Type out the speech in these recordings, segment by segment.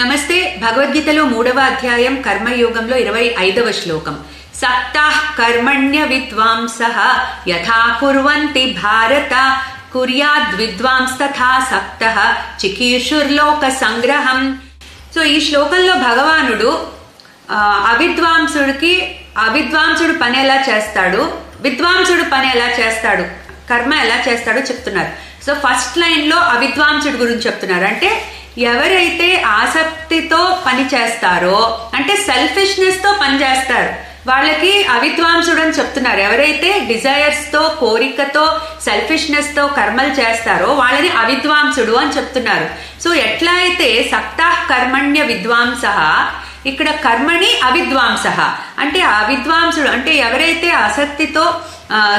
నమస్తే. భగవద్గీతలో 3వ అధ్యాయం కర్మయోగంలో 25వ శ్లోకం. సక్తాః కర్మణ్య విద్వాంసః యథా కుర్వంతి భారత కుర్యాద్ విద్వాంస్ తథా సక్తః చికీర్షుర్లోక సంగ్రహం. సో ఈ శ్లోకంలో భగవానుడు అవిద్వాంసుడు పని ఎలా చేస్తాడు, విద్వాంసుడు పని ఎలా చేస్తాడు, కర్మ ఎలా చేస్తాడో చెప్తున్నారు. సో ఫస్ట్ లైన్ లో అవిద్వాంసుడు గురించి చెప్తున్నారు. అంటే ఎవరైతే ఆసక్తితో పని చేస్తారో, అంటే సెల్ఫిష్నెస్ తో పని చేస్తారు, వాళ్ళకి అవిద్వాంసుడు అని చెప్తున్నారు. ఎవరైతే డిజైర్స్ తో, కోరికతో, సెల్ఫిష్నెస్ తో కర్మలు చేస్తారో వాళ్ళని అవిద్వాంసుడు అని చెప్తున్నారు. సో ఎట్లా అయితే సక్తాః కర్మణ్య విద్వాంసః, ఇక్కడ కర్మణి అవిద్వాంసః అంటే అవిద్వాంసుడు అంటే ఎవరైతే ఆసక్తితో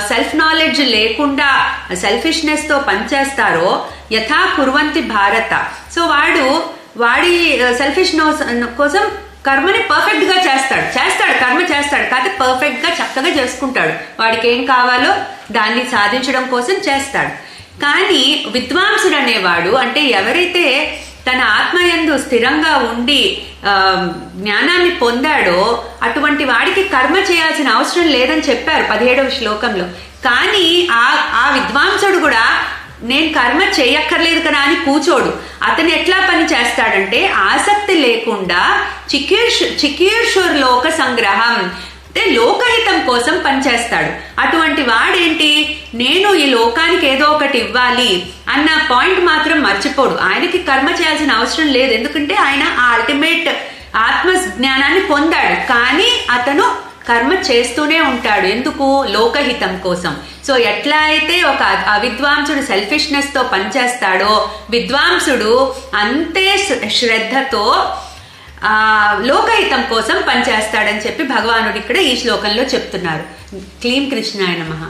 సెల్ఫ్ నాలెడ్జ్ లేకుండా సెల్ఫిష్నెస్ తో పనిచేస్తారో యథా కుర్వంతి భారత. సో వాడి సెల్ఫిష్నెస్ కోసం కర్మని పర్ఫెక్ట్ గా చేస్తాడు కర్మ చేస్తాడు, కాకపోతే పర్ఫెక్ట్ గా చక్కగా చేసుకుంటాడు. వాడికి ఏం కావాలో దాన్ని సాధించడం కోసం చేస్తాడు. కానీ విద్వాంసుడు అనేవాడు అంటే ఎవరైతే తన ఆత్మయందు స్థిరంగా ఉండి జ్ఞానాన్ని పొందాడో అటువంటి వాడికి కర్మ చేయాల్సిన అవసరం లేదని చెప్పారు 17వ శ్లోకంలో. కానీ ఆ విద్వాంసుడు కూడా నేను కర్మ చేయక్కర్లేదు కదా అని కూచోడు. అతను ఎట్లా పని చేస్తాడంటే ఆసక్తి లేకుండా చికీర్షుర్లోక సంగ్రహం అంటే లోకహితం కోసం పనిచేస్తాడు. అటువంటి వాడేంటి, నేను ఈ లోకానికి ఏదో ఒకటి ఇవ్వాలి అన్న పాయింట్ మాత్రం మర్చిపోడు. ఆయనకి కర్మ చేయాల్సిన అవసరం లేదు, ఎందుకంటే ఆయన ఆ అల్టిమేట్ ఆత్మ జ్ఞానాన్ని పొందాడు. కానీ అతను కర్మ చేస్తూనే ఉంటాడు. ఎందుకు? లోకహితం కోసం. సో ఎట్లా అయితే ఒక అవిద్వాంసుడు సెల్ఫిష్నెస్ తో పనిచేస్తాడో విద్వాంసుడు అంతే శ్రద్ధతో లోకహితం కోసం పనిచేస్తాడని చెప్పి భగవానుడు ఇక్కడ ఈ శ్లోకంలో చెప్తున్నారు. క్లీం కృష్ణాయ నమః.